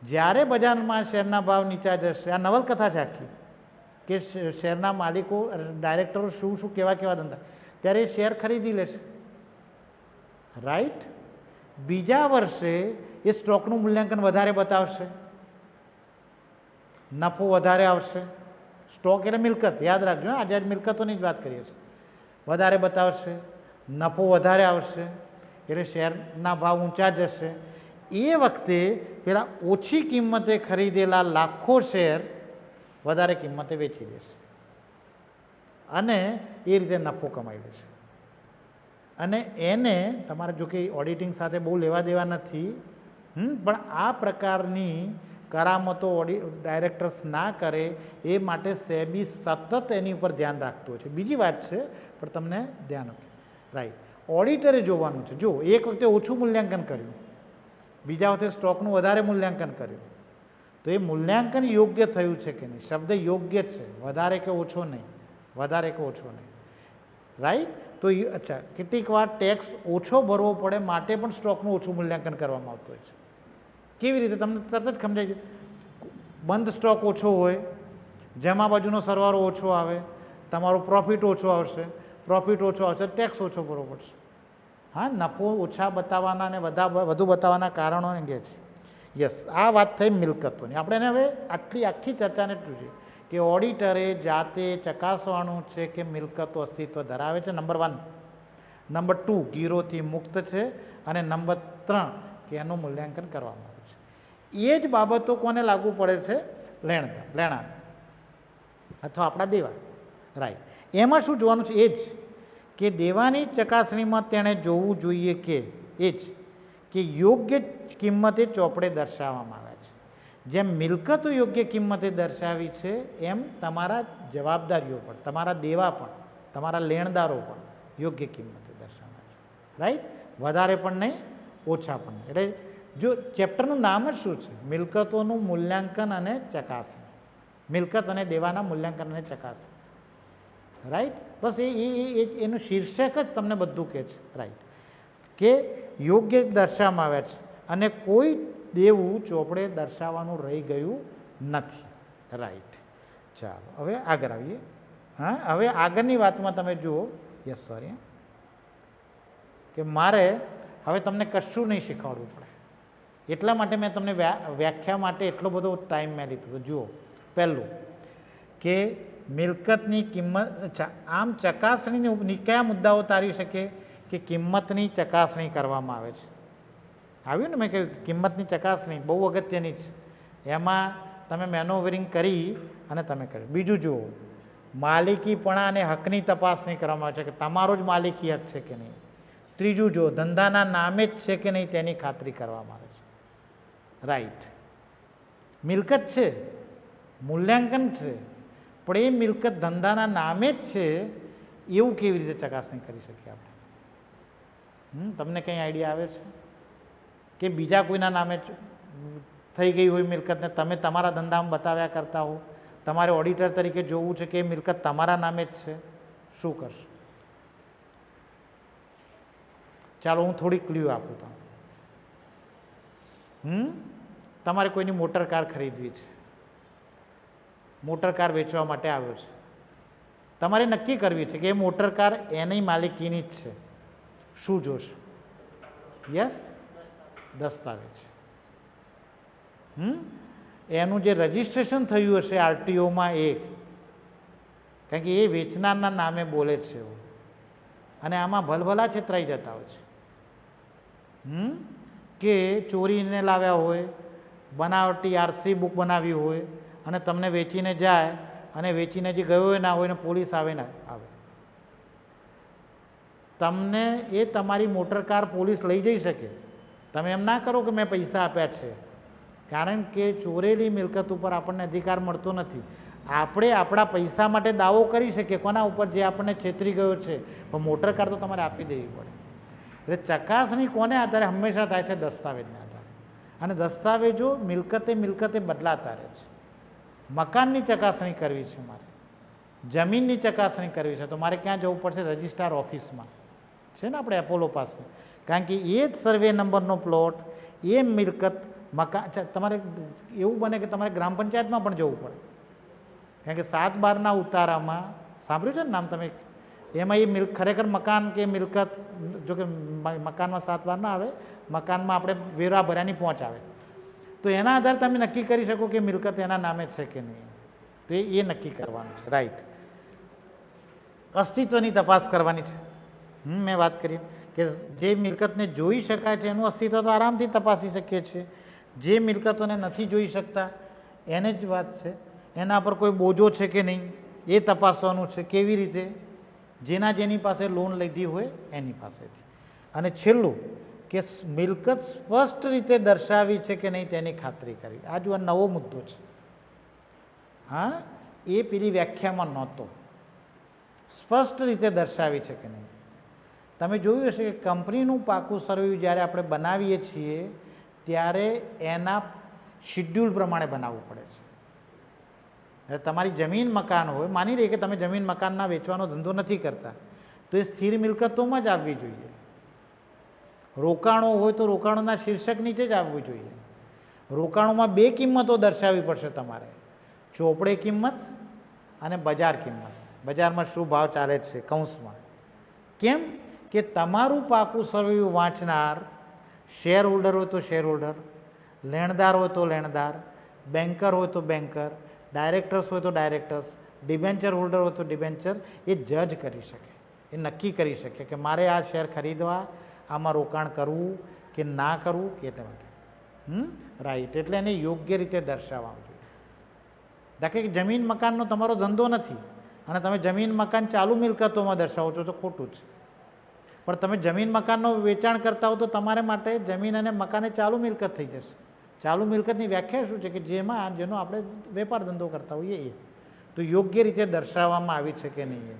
જ્યારે બજારમાં શેરના ભાવ નીચા જશે, આ નવલકથા છે આખી, કે શેરના માલિકો, ડાયરેક્ટરો શું શું કેવા કેવા ધંધા, ત્યારે એ શેર ખરીદી લેશે, રાઈટ. બીજા વર્ષે એ સ્ટોકનું મૂલ્યાંકન વધારે બતાવશે, નફો વધારે આવશે. સ્ટોક એટલે મિલકત, યાદ રાખજો, આજે મિલકતોની જ વાત કરીએ છીએ. વધારે બતાવશે, નફો વધારે આવશે એટલે શેરના ભાવ ઊંચા જશે. એ વખતે પેલા ઓછી કિંમતે ખરીદેલા લાખો શેર વધારે કિંમતે વેચી દેશે અને એ રીતે નફો કમાઈ લેશે. અને એને તમારે જો કે ઓડિટિંગ સાથે બહુ લેવા દેવા નથી, પણ આ પ્રકારની કરામતો ડાયરેક્ટર્સ ના કરે એ માટે સેબી સતત એની ઉપર ધ્યાન રાખતું હોય છે. બીજી વાત છે પણ તમને ધ્યાન આપે, રાઈટ. ઓડિટરે જોવાનું છે, જો એક વખતે ઓછું મૂલ્યાંકન કર્યું, બીજા વખતે સ્ટોકનું વધારે મૂલ્યાંકન કર્યું, તો એ મૂલ્યાંકન યોગ્ય થયું છે કે નહીં? શબ્દ યોગ્ય છે, વધારે કે ઓછો નહીં, વધારે કે ઓછો નહીં, રાઈટ. તો અચ્છા, કેટલીક વાર ટેક્સ ઓછો ભરવો પડે માટે પણ સ્ટોકનું ઓછું મૂલ્યાંકન કરવામાં આવતું હોય છે. કેવી રીતે? તમને તરત જ સમજાય છે. બંધ સ્ટોક ઓછો હોય, જમા બાજુનો સરવાળો ઓછો આવે, તમારો પ્રોફિટ ઓછો આવશે, પ્રોફિટ ઓછો આવશે, ટેક્સ ઓછો ભરવો પડશે. હા, નફો ઓછા બતાવવાના અને વધુ બતાવવાના કારણો અંગે છે. યસ, આ વાત થઈ મિલકતોની. આપણે એને હવે આખી ચર્ચાને જોઈએ કે ઓડિટરે જાતે ચકાસવાનું છે કે મિલકતો અસ્તિત્વ ધરાવે છે, નંબર 1. નંબર 2, ગીરોથી મુક્ત છે. અને નંબર 3, કે એનું મૂલ્યાંકન કરવામાં આવ્યું છે. એ જ બાબતો કોને લાગુ પડે છે? લેણાદ અથવા આપણા દેવા. રાઈટ. એમાં શું જોવાનું છે? એ જ કે દેવાની ચકાસણીમાં તેણે જોવું જોઈએ કે યોગ્ય કિંમતે ચોપડે દર્શાવવામાં આવે છે. જેમ મિલકતો યોગ્ય કિંમતે દર્શાવી છે એમ તમારા જવાબદારીઓ પણ, તમારા દેવા પણ, તમારા લેણદારો પણ યોગ્ય કિંમતે દર્શાવવા છે. રાઈટ. વધારે પણ નહીં, ઓછા પણ નહીં. એટલે જો ચેપ્ટરનું નામ જ શું છે? મિલકતોનું મૂલ્યાંકન અને ચકાસણી. મિલકત અને દેવાના મૂલ્યાંકન અને ચકાસણી. રાઈટ. બસ એનું શીર્ષક જ તમને બધું કહે છે. રાઈટ. કે યોગ્ય દર્શાવવામાં આવે છે અને કોઈ દેવું ચોપડે દર્શાવવાનું રહી ગયું નથી. રાઈટ. ચાલો હવે આગળ આવીએ. હા, હવે આગળની વાતમાં તમે જુઓ. સોરી, કે મારે હવે તમને કશું નહીં શીખવાડવું પડે, એટલા માટે મેં તમને વ્યાખ્યા માટે એટલો બધો ટાઈમ મેં લીધો. જુઓ, પહેલું કે મિલકતની કિંમત, આમ ચકાસણીની કયા મુદ્દાઓ તારી શકે? કે કિંમતની ચકાસણી કરવામાં આવે છે. આવ્યું ને, મેં કહ્યું કિંમતની ચકાસણી બહુ અગત્યની છે. એમાં તમે મેનોવરિંગ કરી અને તમે કર્યું. બીજું જુઓ, માલિકીપણા અને હકની તપાસણી કરવામાં આવે છે કે તમારો જ માલિકી હક છે કે નહીં. ત્રીજું જુઓ, ધંધાના નામે જ છે કે નહીં તેની ખાતરી કરવામાં આવે છે. રાઈટ. મિલકત છે, મૂલ્યાંકન છે, પણ એ મિલકત ધંધાના નામે જ છે એવું કેવી રીતે ચકાસણી કરી શકીએ આપણે? તમને કંઈ આઈડિયા આવે છે? કે બીજા કોઈના નામે થઈ ગઈ હોય મિલકતને તમે તમારા ધંધામાં બતાવ્યા કરતા હો, તમારે ઓડિટર તરીકે જોવું છે કે એ મિલકત તમારા નામે જ છે, શું કરશો? ચાલો હું થોડી ક્લ્યુ આપું તમને. તમારે કોઈની મોટર કાર ખરીદવી છે, મોટર કાર વેચવા માટે આવ્યો છે. તમારે નક્કી કરવી છે કે એ મોટર કાર એની માલિકીની જ છે. શું જોશો? યસ, દસ્તાવેજ. એનું જે રજિસ્ટ્રેશન થયું હશે આરટીઓમાં કારણ કે એ વેચનારના નામે બોલે છે એવું, અને આમાં ભલભલા છેતરાઈ જતા હોય છે કે ચોરીને લાવ્યા હોય, બનાવટી આરસી બુક બનાવી હોય અને તમને વેચીને જાય, અને વેચીને જે ગયો ના હોય ને પોલીસ આવે ને આવે, તમને એ તમારી મોટર કાર પોલીસ લઈ જઈ શકે. તમે એમ ના કરો કે મેં પૈસા આપ્યા છે, કારણ કે ચોરેલી મિલકત ઉપર આપણને અધિકાર મળતો નથી. આપણે આપણા પૈસા માટે દાવો કરી શકીએ કોના ઉપર? જે આપણને છેતરી ગયો છે. પણ મોટર કાર તો તમારે આપી દેવી પડે. એટલે ચકાસણી કોને આધારે હંમેશા થાય છે? દસ્તાવેજને આધારે. અને દસ્તાવેજો મિલકતે બદલાતા રહે છે. મકાનની ચકાસણી કરવી છે મારે, જમીનની ચકાસણી કરવી છે, તો મારે ક્યાં જવું પડશે? રજિસ્ટ્રાર ઓફિસમાં છે ને આપણે એપોલો પાસે, કારણ કે એ જ સર્વે નંબરનો પ્લોટ, એ મિલકત મકાન. તમારે એવું બને કે તમારે ગ્રામ પંચાયતમાં પણ જવું પડે, કારણ કે 7/12ના ઉતારામાં સાંભળ્યું છે ને નામ તમે? એમાં એ ખરેખર મકાન કે મિલકત, જો કે મકાનમાં 7/12 ના આવે, મકાનમાં આપણે વેરા ભર્યાની પહોંચ આવે, તો એના આધારે તમે નક્કી કરી શકો કે મિલકત એના નામે છે કે નહીં. તો એ નક્કી કરવાનું છે. રાઈટ. અસ્તિત્વની તપાસ કરવાની છે. મેં વાત કરી કે જે મિલકતને જોઈ શકાય છે એનું અસ્તિત્વ તો આરામથી તપાસી શકીએ છીએ. જે મિલકતોને નથી જોઈ શકતા એને જ વાત છે, એના પર કોઈ બોજો છે કે નહીં એ તપાસવાનું છે. કેવી રીતે? જેની પાસે લોન લીધી હોય એની પાસેથી. અને છેલ્લું કે મિલકત સ્પષ્ટ રીતે દર્શાવી છે કે નહીં તેની ખાતરી કરવી. આ જો નવો મુદ્દો છે. હા, એ પેલી વ્યાખ્યામાં નહોતો. સ્પષ્ટ રીતે દર્શાવી છે કે નહીં. તમે જોયું હશે કે કંપનીનું પાકું સર્વે જ્યારે આપણે બનાવીએ છીએ ત્યારે એના શિડ્યુલ પ્રમાણે બનાવવું પડે છે. તમારી જમીન મકાન હોય, માની લઈએ કે તમે જમીન મકાનના વેચવાનો ધંધો નથી કરતા, તો એ સ્થિર મિલકતોમાં જ આવવી જોઈએ. રોકાણો હોય તો રોકાણોના શીર્ષક નીચે જ આવવું જોઈએ. રોકાણોમાં 2 કિંમતો દર્શાવવી પડશે તમારે, ચોપડે કિંમત અને બજાર કિંમત. બજારમાં શું ભાવ ચાલે છે કૌંસમાં. કેમ કે તમારું પાકું સર્વે વાંચનાર શેર હોલ્ડર હોય તો શેર હોલ્ડર, લેણદાર હોય તો લેણદાર, બેન્કર હોય તો બેન્કર, ડાયરેક્ટર્સ હોય તો ડાયરેક્ટર્સ, ડિબેન્ચર હોલ્ડર હોય તો ડિબેન્ચર, એ જજ કરી શકે, એ નક્કી કરી શકે કે મારે આ શેર ખરીદવા, આમાં રોકાણ કરવું કે ના કરવું કે એટલા માટે. રાઈટ. એટલે એને યોગ્ય રીતે દર્શાવવાનું જોઈએ. દાખલા કે જમીન મકાનનો તમારો ધંધો નથી અને તમે જમીન મકાન ચાલુ મિલકતોમાં દર્શાવો છો તો ખોટું છે. પણ તમે જમીન મકાનનું વેચાણ કરતા હો તો તમારા માટે જમીન અને મકાન એ ચાલુ મિલકત થઈ જશે. ચાલુ મિલકતની વ્યાખ્યા શું છે કે જેનો આપણે વેપાર ધંધો કરતા હોઈએ એ તો યોગ્ય રીતે દર્શાવવામાં આવી છે કે નહીં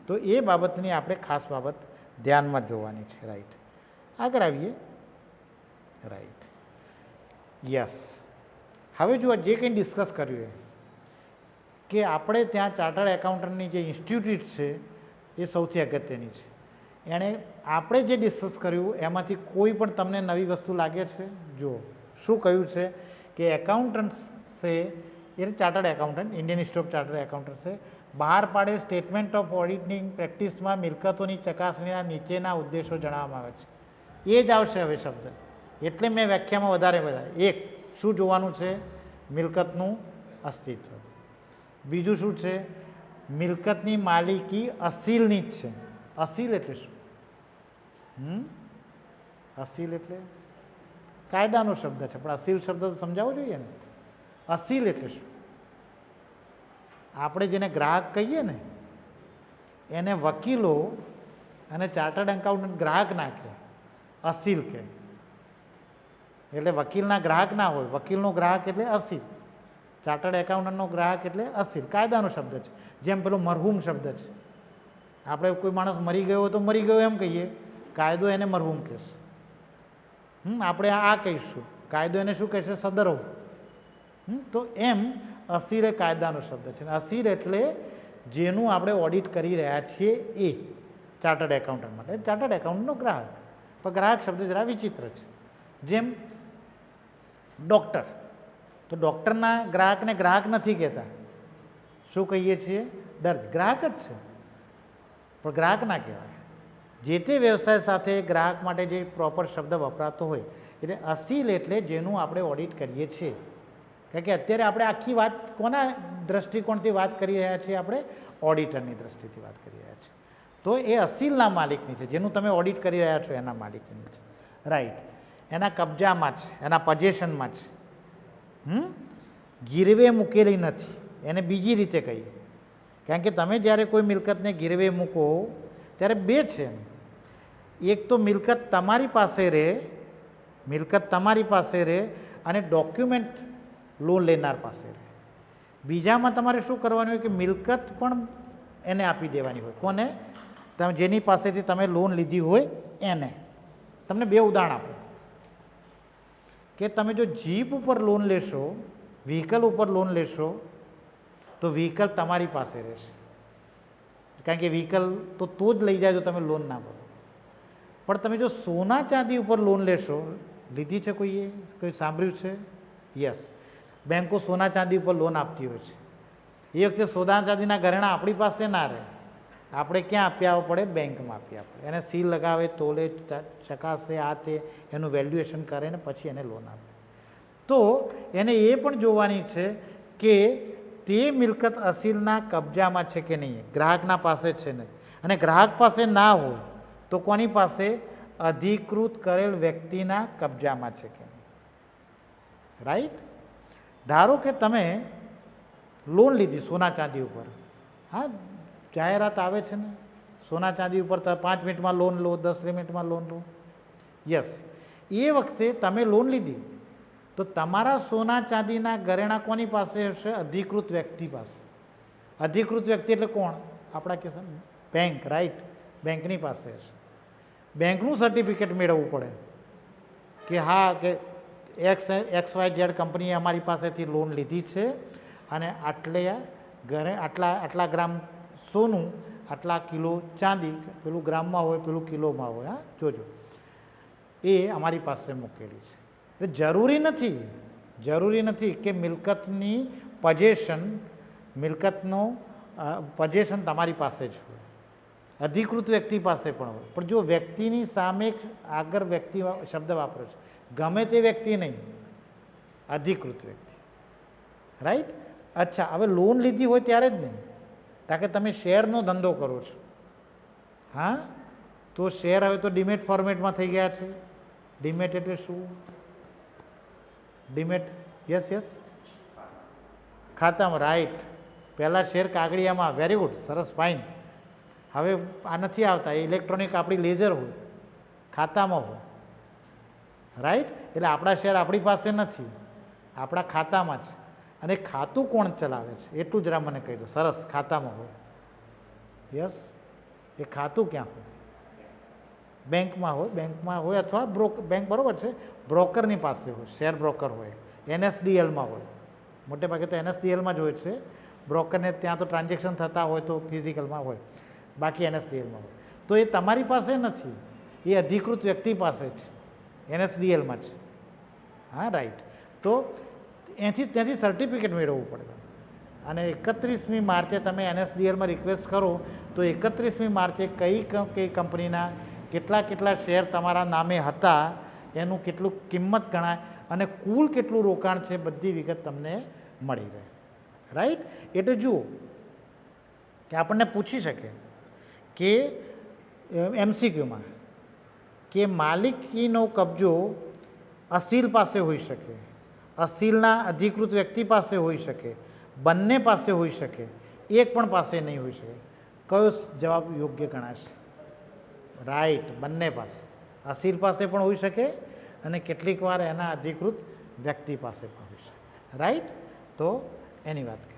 તો એ બાબતની આપણે ખાસ બાબત ધ્યાનમાં જોવાની છે. રાઈટ. આગળ આવીએ. રાઈટ. યસ. હવે જો જે કંઈ ડિસ્કસ કર્યું કે આપણે ત્યાં ચાર્ટર્ડ એકાઉન્ટન્ટની જે ઇન્સ્ટિટ્યૂટ છે એ સૌથી અગત્યની છે. એણે આપણે જે ડિસ્કસ કર્યું એમાંથી કોઈ પણ તમને નવી વસ્તુ લાગે છે? જો શું કહ્યું છે કે એકાઉન્ટન્ટ છે એ chartered accountant, Indian institute of chartered accountant છે, બહાર પાડે સ્ટેટમેન્ટ ઓફ ઓડિટિંગ પ્રેક્ટિસમાં મિલકતોની ચકાસણીના નીચેના ઉદ્દેશો જણાવવામાં આવે છે. એ જ આવશે હવે શબ્દ. એટલે મેં વ્યાખ્યામાં વધારે એક શું જોવાનું છે? મિલકતનું અસ્તિત્વ. બીજું શું છે? મિલકતની માલિકી અસીલની જ છે. અસીલ એટલે શું? અસીલ એટલે કાયદાનો શબ્દ છે પણ અસીલ શબ્દ તો સમજાવવો જોઈએ ને. અસીલ એટલે શું? આપણે જેને ગ્રાહક કહીએ ને એને વકીલો અને ચાર્ટર્ડ એકાઉન્ટન્ટ ગ્રાહક ના કહે, અસીલ કહે. એટલે વકીલના ગ્રાહક ના હોય, વકીલનો ગ્રાહક એટલે અસીલ, ચાર્ટર્ડ એકાઉન્ટન્ટનો ગ્રાહક એટલે અસીલ. કાયદાનો શબ્દ છે. જેમ પેલો મરહૂમ શબ્દ છે. આપણે કોઈ માણસ મરી ગયો હોય તો મરી ગયો એમ કહીએ, કાયદો એને મરહૂમ કહેશે. આપણે આ કહીશું, કાયદો એને શું કહેશે? સદરવ. તો એમ અસીલ એ કાયદાનો શબ્દ છે. અસીલ એટલે જેનું આપણે ઓડિટ કરી રહ્યા છીએ એ ચાર્ટર્ડ એકાઉન્ટન્ટ માટે. ચાર્ટર્ડ એકાઉન્ટનો ગ્રાહક. પણ ગ્રાહક શબ્દ જરા વિચિત્ર છે. જેમ ડૉક્ટર, તો ડૉક્ટરના ગ્રાહકને ગ્રાહક નથી કહેતા. શું કહીએ છીએ? દર્દી. ગ્રાહક જ છે પણ ગ્રાહક ના કહેવાય. જે તે વ્યવસાય સાથે ગ્રાહક માટે જે પ્રોપર શબ્દ વપરાતો હોય એટલે અસીલ એટલે જેનું આપણે ઓડિટ કરીએ છીએ. કારણ કે અત્યારે આપણે આખી વાત કોના દ્રષ્ટિકોણથી વાત કરી રહ્યા છીએ? આપણે ઓડિટરની દ્રષ્ટિથી વાત કરી રહ્યા છીએ. તો એ અસીલના માલિકની છે, જેનું તમે ઓડિટ કરી રહ્યા છો એના માલિકીની છે. રાઈટ. એના કબજામાં છે, એના પોઝેશનમાં છે. ગીરવે મૂકેલી નથી. એને બીજી રીતે કહીએ. કારણ કે તમે જ્યારે કોઈ મિલકતને ગીરવે મૂકો ત્યારે બે છે. એક તો મિલકત તમારી પાસે રહે, મિલકત તમારી પાસે રહે અને ડોક્યુમેન્ટ લોન લેનાર પાસે રહે. બીજામાં તમારે શું કરવાનું હોય કે મિલકત પણ એને આપી દેવાની હોય. કોને? તમે જેની પાસેથી તમે લોન લીધી હોય એને. તમને બે ઉદાહરણ આપો કે તમે જો જીપ ઉપર લોન લેશો, વ્હીકલ ઉપર લોન લેશો તો વ્હીકલ તમારી પાસે રહેશે. કારણ કે વ્હીકલ તો જ લઈ જાય જો તમે લોન ના ભરો. પણ તમે જો સોના ચાંદી ઉપર લોન લેશો, લીધી છે કોઈએ? કોઈ સાંભળ્યું છે? યસ. બેંકો સોના ચાંદી ઉપર લોન આપતી હોય છે. એ વખતે સોના ચાંદીના ઘરેણાં આપણી પાસે ના રહે. આપણે ક્યાં આપી આવવા પડે? બેંકમાં આપી આપે. એને સીલ લગાવે, તોલે, ચકાસે, આ તે એનું વેલ્યુએશન કરે ને પછી એને લોન આપે. તો એને એ પણ જોવાની છે કે તે મિલકત અસીલના કબજામાં છે કે નહીં, ગ્રાહકના પાસે છે નથી. અને ગ્રાહક પાસે ના હોય તો કોની પાસે? અધિકૃત કરેલ વ્યક્તિના કબજામાં છે કે નહીં. રાઈટ. ધારો કે તમે લોન લીધી સોના ચાંદી ઉપર. હા, જાહેરાત આવે છે ને સોના ચાંદી ઉપર 5 મિનિટમાં લોન લો, 10 મિનિટમાં લોન લો. યસ. એ વખતે તમે લોન લીધી તો તમારા સોના ચાંદીના ઘરેણાં કોની પાસે હશે? અધિકૃત વ્યક્તિ પાસે. અધિકૃત વ્યક્તિ એટલે કોણ? આપણા કેસ બેંક. રાઈટ. બેંકની પાસે હશે. બેંકનું સર્ટિફિકેટ મેળવવું પડે કે હા કે XYZ કંપનીએ અમારી પાસેથી લોન લીધી છે અને આટલા ગ્રામ સોનું, આટલા કિલો ચાંદી, પેલું ગ્રામમાં હોય પેલું કિલોમાં હોય. હા, જોજો. એ અમારી પાસે મૂકેલી છે. એટલે જરૂરી નથી કે મિલકતની પોઝેશન તમારી પાસે જ હોય. અધિકૃત વ્યક્તિ પાસે પણ હોય. પણ જો વ્યક્તિની સામે આગળ વ્યક્તિ શબ્દ વાપરો છે, ગમે તે વ્યક્તિ નહીં, અધિકૃત વ્યક્તિ. રાઈટ. અચ્છા, હવે લોન લીધી હોય ત્યારે જ નહીં, કારણ કે તમે શેરનો ધંધો કરો છો. હા, તો શેર હવે તો ડીમેટ ફોર્મેટમાં થઈ ગયા છે. ડીમેટ એટલે શું? ડીમેટ, યસ યસ, ખાતામાં, રાઈટ. પહેલાં શેર કાગળિયામાં, વેરી ગુડ, સરસ, ફાઇન. હવે આ નથી આવતા, એ ઇલેક્ટ્રોનિક આપણી લેજર હોય, ખાતામાં હોય, રાઈટ. એટલે આપણા શેર આપણી પાસે નથી, આપણા ખાતામાં છે. અને ખાતું કોણ ચલાવે છે એટલું જરા મને કહી દો. સરસ, ખાતામાં હોય, યસ. એ ખાતું ક્યાં હોય? બેંકમાં હોય, બેંકમાં હોય, અથવા બેંક, બરાબર છે, બ્રોકરની પાસે હોય, શેર બ્રોકર હોય, એનએસડીએલમાં હોય. મોટે ભાગે તો એનએસડીએલમાં જ હોય છે. બ્રોકરને ત્યાં તો ટ્રાન્ઝેક્શન થતા હોય તો ફિઝિકલમાં હોય, બાકી એનએસડીએલમાં હોય. તો એ તમારી પાસે નથી, એ અધિકૃત વ્યક્તિ પાસે છે, એનએસડીએલમાં છે. હા, રાઈટ. તો ત્યાંથી સર્ટિફિકેટ મેળવવું પડે. અને 31મી માર્ચે તમે એનએસડીએલમાં રિક્વેસ્ટ કરો તો 31મી માર્ચે કઈ કંપનીના કેટલા શેર તમારા નામે હતા, એનું કેટલું કિંમત ગણાય અને કુલ કેટલું રોકાણ છે, બધી વિગત તમને મળી રહે. રાઈટ. એટલે જુઓ કે આપણને પૂછી શકે કે એમસીક્યુમાં કે માલિકીનો કબજો અસીલ પાસે હોઈ શકે, અસીલના અધિકૃત વ્યક્તિ પાસે હોઈ શકે, બંને પાસે હોઈ શકે, એક પણ પાસે નહીં હોઈ શકે. કયો જવાબ યોગ્ય ગણાશે? રાઈટ, બંને પાસે. અસીલ પાસે પણ હોઈ શકે અને કેટલીક વાર એના અધિકૃત વ્યક્તિ પાસે પણ હોઈ શકે. રાઈટ. તો એની વાત